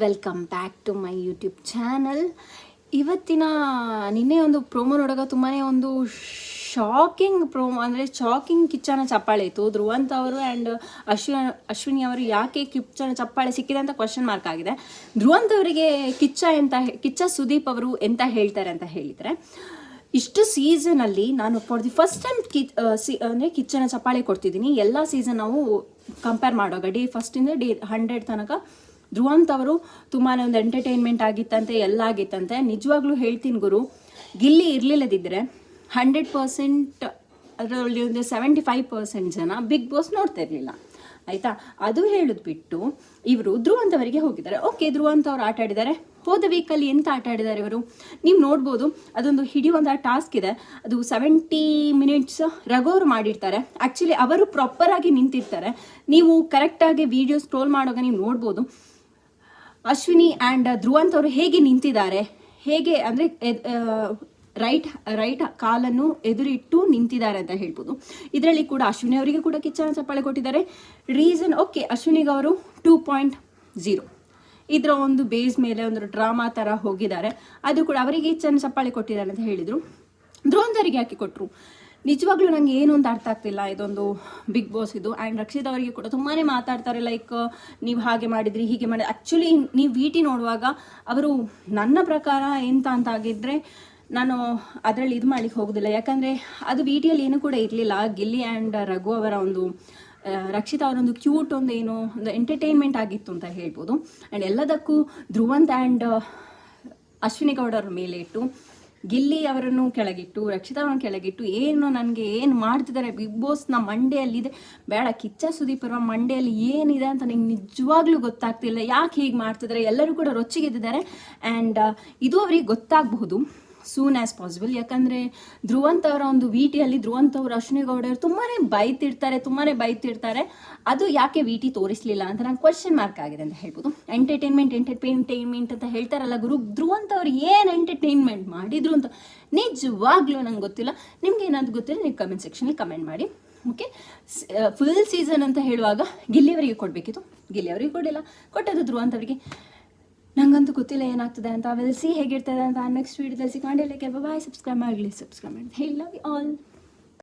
Welcome back to my YouTube channel. ಇವತ್ತಿನ ನಿನ್ನೆ ಒಂದು ಪ್ರೋಮೋ ನೋಡೋಗ ತುಂಬಾ ಒಂದು ಶಾಕಿಂಗ್ ಪ್ರೋಮೋ, ಅಂದರೆ ಶಾಕಿಂಗ್ ಕಿಚ್ಚನ ಚಪ್ಪಾಳೆ ಇತ್ತು. ಧ್ರುವಂತ್ ಅವರು ಆ್ಯಂಡ್ ಅಶ್ವಿನಿ ಅವರು ಯಾಕೆ ಕಿಚ್ಚನ ಚಪ್ಪಾಳೆ ಸಿಕ್ಕಿದೆ ಅಂತ ಕ್ವಶನ್ ಮಾರ್ಕ್ ಆಗಿದೆ. ಧ್ರುವಂತ್ ಅವರಿಗೆ ಕಿಚ್ಚ ಸುದೀಪ್ ಅವರು ಎಂತ ಹೇಳ್ತಾರೆ ಅಂತ ಹೇಳಿದರೆ, ಇಷ್ಟು ಸೀಸನಲ್ಲಿ ನಾನು ಫಾರ್ ದಿ ಫಸ್ಟ್ ಟೈಮ್ ಅಂದರೆ ಕಿಚ್ಚನ ಚಪ್ಪಾಳೆ ಕೊಡ್ತಿದ್ದೀನಿ. ಎಲ್ಲ ಸೀಸನ್ ನಾವು ಕಂಪೇರ್ ಮಾಡುವಾಗ ಡೇ ಫಸ್ಟಿಂದ ಡೇ 100 ತನಕ ಧ್ರುವಂತ್ ಅವರು ತುಂಬಾ ಒಂದು ಎಂಟರ್ಟೈನ್ಮೆಂಟ್ ಆಗಿತ್ತಂತೆ, ಎಲ್ಲ ಆಗಿತ್ತಂತೆ. ನಿಜವಾಗ್ಲೂ ಹೇಳ್ತೀನಿ ಗುರು, ಗಿಲ್ಲಿ ಇರಲಿಲ್ಲದಿದ್ದರೆ 100% ಅದರಲ್ಲಿ ಒಂದು 75% ಜನ ಬಿಗ್ ಬಾಸ್ ನೋಡ್ತಾ ಇರಲಿಲ್ಲ, ಆಯಿತಾ. ಅದು ಹೇಳೋದು ಬಿಟ್ಟು ಇವರು ಧ್ರುವಂತ್ ಅವರಿಗೆ ಹೋಗಿದ್ದಾರೆ. ಓಕೆ, ಧ್ರುವಂತ್ ಅವರು ಆಟ ಆಡಿದ್ದಾರೆ. ಹೋದ ವೀಕಲ್ಲಿ ಎಂತ ಆಟ ಆಡಿದ್ದಾರೆ ಇವರು ನೀವು ನೋಡ್ಬೋದು. ಅದೊಂದು ಹಿಡಿಯುವಂಥ ಟಾಸ್ಕ್ ಇದೆ, ಅದು 70 ಮಿನಿಟ್ಸ್ ರಘುವರು ಮಾಡಿರ್ತಾರೆ. ಆ್ಯಕ್ಚುಲಿ ಅವರು ಪ್ರಾಪರಾಗಿ ನಿಂತಿರ್ತಾರೆ. ನೀವು ಕರೆಕ್ಟಾಗಿ ವಿಡಿಯೋ ಸ್ಕ್ರೋಲ್ ಮಾಡುವಾಗ ನೀವು ನೋಡ್ಬೋದು ಅಶ್ವಿನಿ ಆ್ಯಂಡ್ ಧ್ರುವಂತ್ ಅವರು ಹೇಗೆ ನಿಂತಿದ್ದಾರೆ, ಹೇಗೆ ಅಂದರೆ ರೈಟ್ ಕಾಲನ್ನು ಎದುರಿಟ್ಟು ನಿಂತಿದ್ದಾರೆ ಅಂತ ಹೇಳ್ಬೋದು. ಇದರಲ್ಲಿ ಕೂಡ ಅಶ್ವಿನಿ ಅವರಿಗೆ ಕೂಡ ಕಿಚ್ಚನ ಚಪ್ಪಾಳೆ ಕೊಟ್ಟಿದ್ದಾರೆ. ರೀಸನ್ ಓಕೆ, ಅಶ್ವಿನಿಗೆ ಅವರು 2.0 ಇದರ ಒಂದು ಬೇಸ್ ಮೇಲೆ ಒಂದು ಡ್ರಾಮಾ ಥರ ಹೋಗಿದ್ದಾರೆ. ಅದು ಕೂಡ ಅವರಿಗೆ ಕಿಚ್ಚನ ಚಪ್ಪಾಳೆ ಕೊಟ್ಟಿದ್ದಾರೆ ಅಂತ ಹೇಳಿದರು. ಧ್ರುವಂತ್ ಅವರಿಗೆ ಯಾಕೆ ಕೊಟ್ಟರು ನಿಜವಾಗ್ಲೂ ನನಗೆ ಏನು ಅಂತ ಅರ್ಥ ಆಗ್ತಿಲ್ಲ. ಇದೊಂದು ಬಿಗ್ ಬಾಸ್ ಇದು. ಆ್ಯಂಡ್ ರಕ್ಷಿತ್ ಅವರಿಗೆ ಕೂಡ ತುಂಬಾ ಮಾತಾಡ್ತಾರೆ, ಲೈಕ್ ನೀವು ಹಾಗೆ ಮಾಡಿದ್ರಿ ಹೀಗೆ ಮಾಡಿ. ಆ್ಯಕ್ಚುಲಿ ನೀವು VT ನೋಡುವಾಗ ಅವರು ನನ್ನ ಪ್ರಕಾರ ಎಂತ ಅಂತ ಆಗಿದ್ದರೆ ನಾನು ಅದರಲ್ಲಿ ಇದು ಮಾಡಲಿಕ್ಕೆ ಹೋಗೋದಿಲ್ಲ. ಯಾಕಂದರೆ ಅದು VTಯಲ್ಲಿ ಏನೂ ಕೂಡ ಇರಲಿಲ್ಲ. ಗಿಲ್ಲಿ ಆ್ಯಂಡ್ ರಘು ಅವರ ಒಂದು ರಕ್ಷಿತ್ ಅವರೊಂದು ಕ್ಯೂಟ್ ಒಂದು ಏನೋ ಒಂದು ಎಂಟರ್ಟೈನ್ಮೆಂಟ್ ಆಗಿತ್ತು ಅಂತ ಹೇಳ್ಬೋದು. ಆ್ಯಂಡ್ ಎಲ್ಲದಕ್ಕೂ ಧ್ರುವಂತ್ ಆ್ಯಂಡ್ ಅಶ್ವಿನಿ ಗೌಡರ ಮೇಲೆ ಇಟ್ಟು, ಗಿಲ್ಲಿ ಅವರನ್ನು ಕೆಳಗಿಟ್ಟು, ರಕ್ಷಿತ್ ಅವರನ್ನು ಕೆಳಗಿಟ್ಟು, ಏನು ನನಗೆ ಏನು ಮಾಡ್ತಿದ್ದಾರೆ ಬಿಗ್ ಬಾಸ್ನ ಮಂಡೆಯಲ್ಲಿದೆ. ಬೇಡ, ಕಿಚ್ಚ ಸುದೀಪ್ ಅವರ ಮಂಡೆಯಲ್ಲಿ ಏನಿದೆ ಅಂತ ನನಗೆ ನಿಜವಾಗ್ಲೂ ಗೊತ್ತಾಗ್ತಿಲ್ಲ. ಯಾಕೆ ಹೀಗೆ ಮಾಡ್ತಿದ್ದಾರೆ, ಎಲ್ಲರೂ ಕೂಡ ರೊಚ್ಚಿಗೆದ್ದಿದ್ದಾರೆ. ಆ್ಯಂಡ್ ಇದು ಅವರಿಗೆ ಗೊತ್ತಾಗಬಹುದು ಸೂನ್ ಆ್ಯಸ್ ಪಾಸಿಬಲ್. ಯಾಕಂದರೆ ಧ್ರುವಂತ್ ಅವರ ಒಂದು VTಯಲ್ಲಿ ಧ್ರುವಂತ್ ಅವರು ಅಶ್ವಿನಿ ಗೌಡರು ತುಂಬಾ ಬೈತಿರ್ತಾರೆ. ಅದು ಯಾಕೆ VT ತೋರಿಸಲಿಲ್ಲ ಅಂತ ನಂಗೆ ಕ್ವಶನ್ ಮಾರ್ಕ್ ಆಗಿದೆ ಅಂತ ಹೇಳ್ಬೋದು. ಎಂಟರ್ಟೈನ್ಮೆಂಟ್ ಅಂತ ಹೇಳ್ತಾರಲ್ಲ ಗುರು, ಧ್ರುವಂತ್ ಅವರು ಏನು ಎಂಟರ್ಟೈನ್ಮೆಂಟ್ ಮಾಡಿದ್ರು ಅಂತ ನಿಜವಾಗ್ಲೂ ನಂಗೆ ಗೊತ್ತಿಲ್ಲ. ನಿಮ್ಗೆ ಏನಾದ್ರು ಗೊತ್ತಿಲ್ಲ ನೀವು ಕಮೆಂಟ್ ಸೆಕ್ಷನಲ್ಲಿ ಕಮೆಂಟ್ ಮಾಡಿ. ಓಕೆ, ಫುಲ್ ಸೀಸನ್ ಅಂತ ಹೇಳುವಾಗ ಗಿಲ್ಲಿಯವರಿಗೆ ಕೊಡಬೇಕಿತ್ತು, ಗಿಲ್ಲಿಯವರಿಗೆ ಕೊಡಲಿಲ್ಲ, ಕೊಟ್ಟದ್ದು ಧ್ರುವಂತ್ ಅವರಿಗೆ. ನಂಗಂತೂ ಗೊತ್ತಿಲ್ಲ ಏನಾಗ್ತದೆ ಅಂತ. ಸಿ ಹೇಗಿರ್ತದೆ ಅಂತ ನೆಕ್ಸ್ಟ್ ವೀಡಿಯೋದಲ್ಲಿ ಸಿಕ್ಕಾಂಡೆ. ಬಾಯ್, ಸಬ್ಸ್ಕ್ರೈಬ್ ಮಾಡಿ ಹೇಳಿ. Love you all.